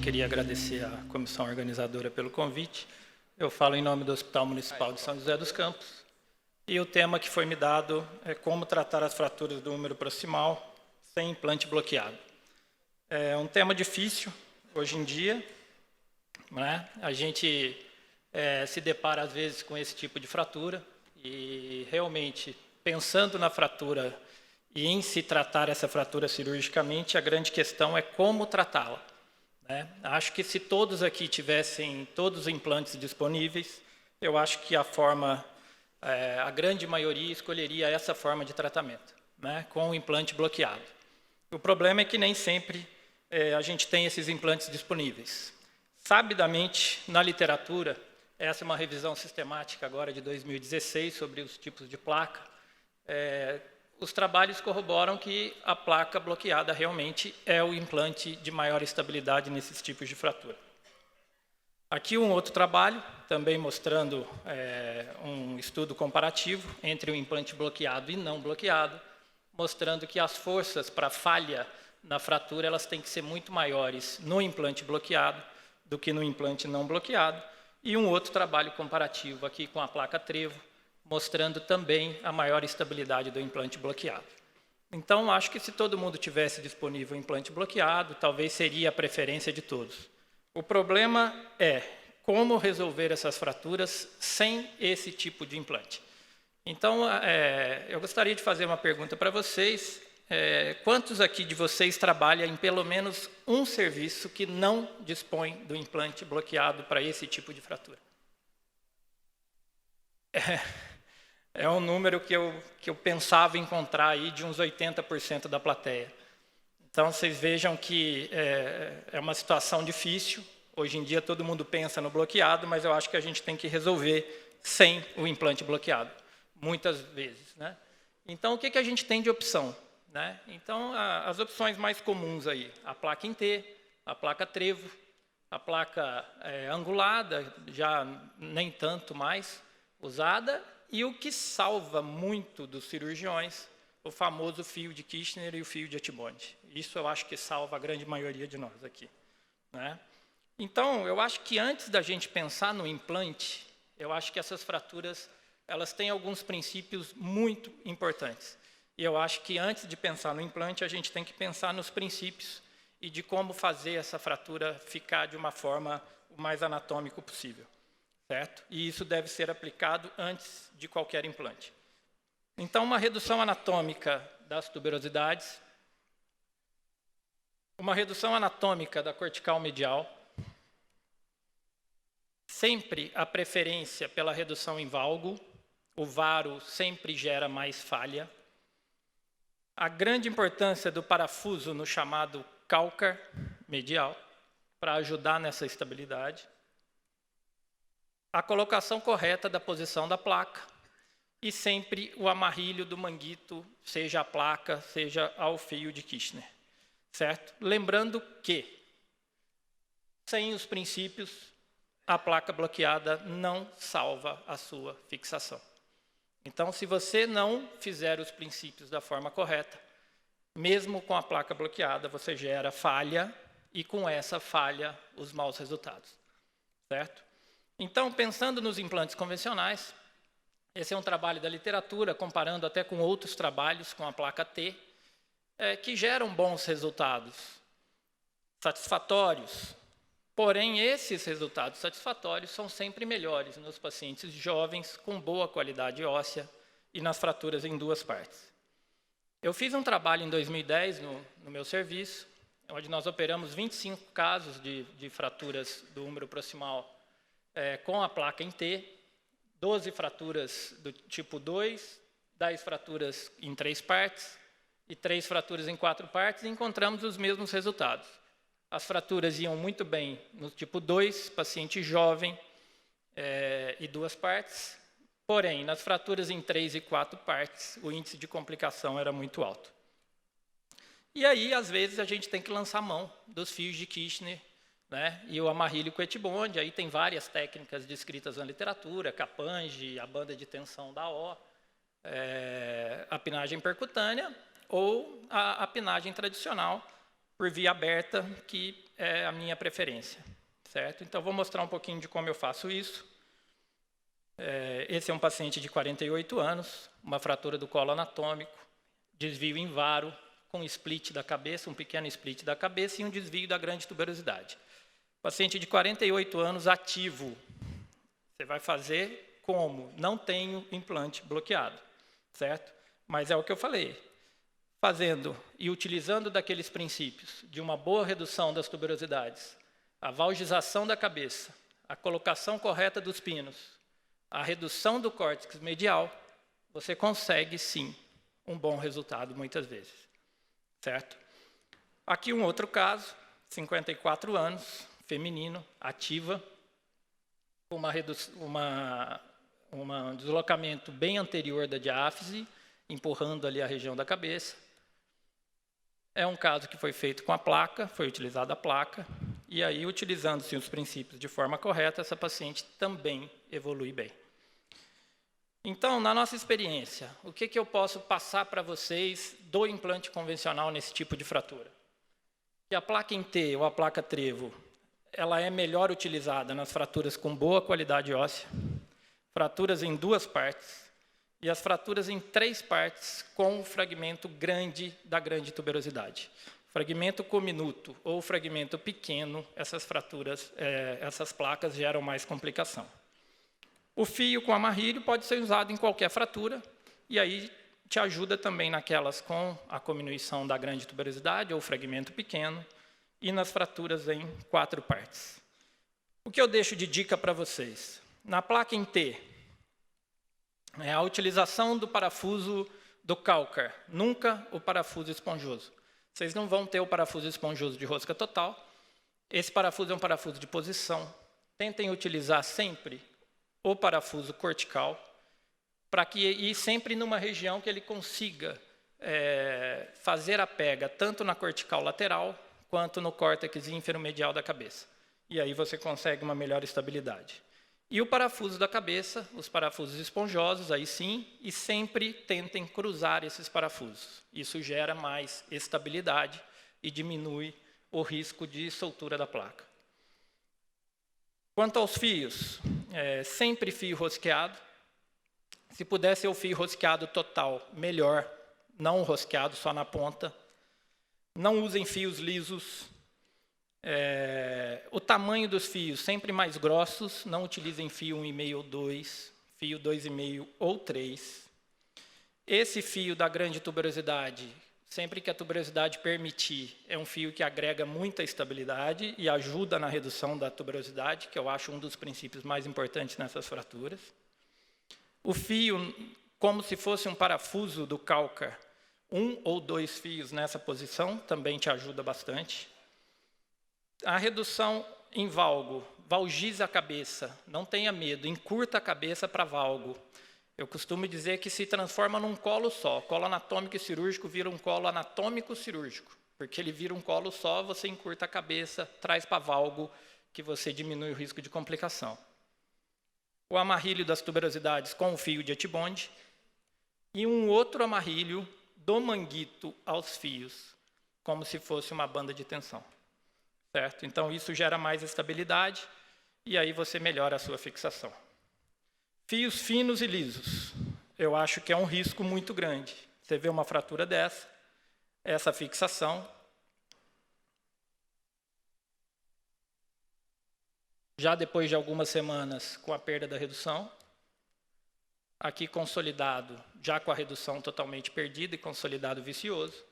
queria agradecer à comissão organizadora pelo convite. Eu falo em nome do Hospital Municipal de São José dos Campos. E o tema que foi me dado é como tratar as fraturas do húmero proximal sem implante bloqueado. É um tema difícil hoje em dia, né? A gente se depara às vezes com esse tipo de fratura e realmente, pensando na fratura e em se tratar essa fratura cirurgicamente, a grande questão é como tratá-la, né? Acho que se todos aqui tivessem todos os implantes disponíveis, eu acho que a grande maioria escolheria essa forma de tratamento, né? Com o implante bloqueado. O problema é que nem sempre a gente tem esses implantes disponíveis. Sabidamente, na literatura, essa é uma revisão sistemática agora de 2016 sobre os tipos de placa, os trabalhos corroboram que a placa bloqueada realmente é o implante de maior estabilidade nesses tipos de fratura. Aqui um outro trabalho, também mostrando um estudo comparativo entre o implante bloqueado e não bloqueado, mostrando que as forças para falha na fratura elas têm que ser muito maiores no implante bloqueado do que no implante não bloqueado. E um outro trabalho comparativo aqui com a placa Trevo, mostrando também a maior estabilidade do implante bloqueado. Então, acho que se todo mundo tivesse disponível o implante bloqueado, talvez seria a preferência de todos. O problema é como resolver essas fraturas sem esse tipo de implante. Então, eu gostaria de fazer uma pergunta para vocês. Quantos aqui de vocês trabalham em pelo menos um serviço que não dispõe do implante bloqueado para esse tipo de fratura? É um número que eu pensava encontrar aí de uns 80% da plateia. Então, vocês vejam que é uma situação difícil. Hoje em dia, todo mundo pensa no bloqueado, mas eu acho que a gente tem que resolver sem o implante bloqueado, muitas vezes, né? Então, o que a gente tem de opção, né? Então, as opções mais comuns aí, a placa em T, a placa Trevo, a placa angulada, já nem tanto mais usada, e o que salva muito dos cirurgiões, o famoso fio de Kirchner e o fio de Etibond. Isso eu acho que salva a grande maioria de nós aqui, né? Então, eu acho que antes da gente pensar no implante, eu acho que essas fraturas elas têm alguns princípios muito importantes. E eu acho que antes de pensar no implante, a gente tem que pensar nos princípios e de como fazer essa fratura ficar de uma forma o mais anatômico possível, certo? E isso deve ser aplicado antes de qualquer implante. Então, uma redução anatômica das tuberosidades, uma redução anatômica da cortical medial, sempre a preferência pela redução em valgo, o varo sempre gera mais falha. A grande importância do parafuso no chamado cálcar medial, para ajudar nessa estabilidade. A colocação correta da posição da placa e sempre o amarrilho do manguito, seja a placa, seja ao fio de Kirchner, certo? Lembrando que, sem os princípios, a placa bloqueada não salva a sua fixação. Então, se você não fizer os princípios da forma correta, mesmo com a placa bloqueada, você gera falha e, com essa falha, os maus resultados, certo? Então, pensando nos implantes convencionais, esse é um trabalho da literatura, comparando até com outros trabalhos com a placa T, que geram bons resultados, satisfatórios. Porém, esses resultados satisfatórios são sempre melhores nos pacientes jovens com boa qualidade óssea e nas fraturas em duas partes. Eu fiz um trabalho em 2010 no meu serviço, onde nós operamos 25 casos de fraturas do húmero proximal com a placa em T, 12 fraturas do tipo 2, 10 fraturas em 3 partes e 3 fraturas em 4 partes, e encontramos os mesmos resultados. As fraturas iam muito bem no tipo 2, paciente jovem e 2 partes. Porém, nas fraturas em 3 e 4 partes, o índice de complicação era muito alto. E aí, às vezes, a gente tem que lançar mão dos fios de Kirchner, né, e o amarrilho com Etibond. Aí tem várias técnicas descritas na literatura, capange, a banda de tensão da O, a pinagem percutânea ou a pinagem tradicional, por via aberta, que é a minha preferência, certo? Então, vou mostrar um pouquinho de como eu faço isso. Esse é um paciente de 48 anos, uma fratura do colo anatômico, desvio em varo, com split da cabeça, um pequeno split da cabeça e um desvio da grande tuberosidade. Paciente de 48 anos, ativo. Você vai fazer como? Não tenho implante bloqueado, certo? Mas é o que eu falei. Fazendo e utilizando daqueles princípios de uma boa redução das tuberosidades, a valgização da cabeça, a colocação correta dos pinos, a redução do córtex medial, você consegue, sim, um bom resultado, muitas vezes. Certo? Aqui um outro caso, 54 anos, feminino, ativa, com um deslocamento bem anterior da diáfise, empurrando ali a região da cabeça. É um caso que foi feito com a placa, foi utilizada a placa, e aí, utilizando-se os princípios de forma correta, essa paciente também evolui bem. Então, na nossa experiência, o que eu posso passar para vocês do implante convencional nesse tipo de fratura? Que a placa em T ou a placa trevo, ela é melhor utilizada nas fraturas com boa qualidade óssea, fraturas em 2 partes, e as fraturas em 3 partes com o fragmento grande da grande tuberosidade. Fragmento cominuto ou fragmento pequeno, essas fraturas, essas placas geram mais complicação. O fio com amarrilho pode ser usado em qualquer fratura, e aí te ajuda também naquelas com a cominuição da grande tuberosidade ou fragmento pequeno, e nas fraturas em 4 partes. O que eu deixo de dica para vocês? Na placa em T, é a utilização do parafuso do Calcar, nunca o parafuso esponjoso. Vocês não vão ter o parafuso esponjoso de rosca total. Esse parafuso é um parafuso de posição. Tentem utilizar sempre o parafuso cortical, para que ir sempre numa região que ele consiga fazer a pega tanto na cortical lateral quanto no córtex inferomedial da cabeça. E aí você consegue uma melhor estabilidade. E o parafuso da cabeça, os parafusos esponjosos, aí sim, e sempre tentem cruzar esses parafusos. Isso gera mais estabilidade e diminui o risco de soltura da placa. Quanto aos fios, sempre fio rosqueado. Se puder ser o fio rosqueado total, melhor. Não rosqueado só na ponta. Não usem fios lisos. O tamanho dos fios, sempre mais grossos. Não utilizem fio 1,5 ou 2. Fio 2,5 ou 3. Esse fio da grande tuberosidade, sempre que a tuberosidade permitir, é um fio que agrega muita estabilidade e ajuda na redução da tuberosidade, que eu acho um dos princípios mais importantes nessas fraturas. O fio, como se fosse um parafuso do Calcar, 1 ou 2 fios nessa posição, também te ajuda bastante. A redução em valgo, valgiza a cabeça, não tenha medo, encurta a cabeça para valgo. Eu costumo dizer que se transforma num colo só. Colo anatômico e cirúrgico vira um colo anatômico cirúrgico, porque ele vira um colo só, você encurta a cabeça, traz para valgo, que você diminui o risco de complicação. O amarrilho das tuberosidades com o fio de Etibond e um outro amarrilho do manguito aos fios, como se fosse uma banda de tensão. Certo? Então, isso gera mais estabilidade e aí você melhora a sua fixação. Fios finos e lisos. Eu acho que é um risco muito grande. Você vê uma fratura dessa, essa fixação. Já depois de algumas semanas com a perda da redução. Aqui consolidado, já com a redução totalmente perdida e consolidado vicioso.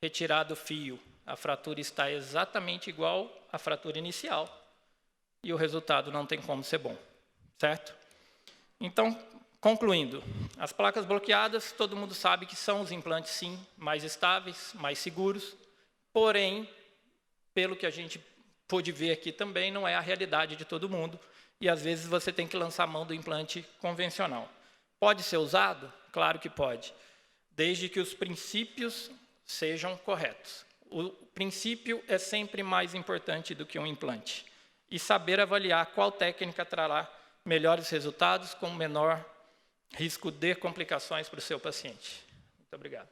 Retirado o fio, a fratura está exatamente igual à fratura inicial. E o resultado não tem como ser bom. Certo? Então, concluindo, as placas bloqueadas, todo mundo sabe que são os implantes, sim, mais estáveis, mais seguros, porém, pelo que a gente pôde ver aqui também, não é a realidade de todo mundo, e às vezes você tem que lançar mão do implante convencional. Pode ser usado? Claro que pode, desde que os princípios sejam corretos. O princípio é sempre mais importante do que um implante, e saber avaliar qual técnica trará melhores resultados com menor risco de complicações para o seu paciente. Muito obrigado.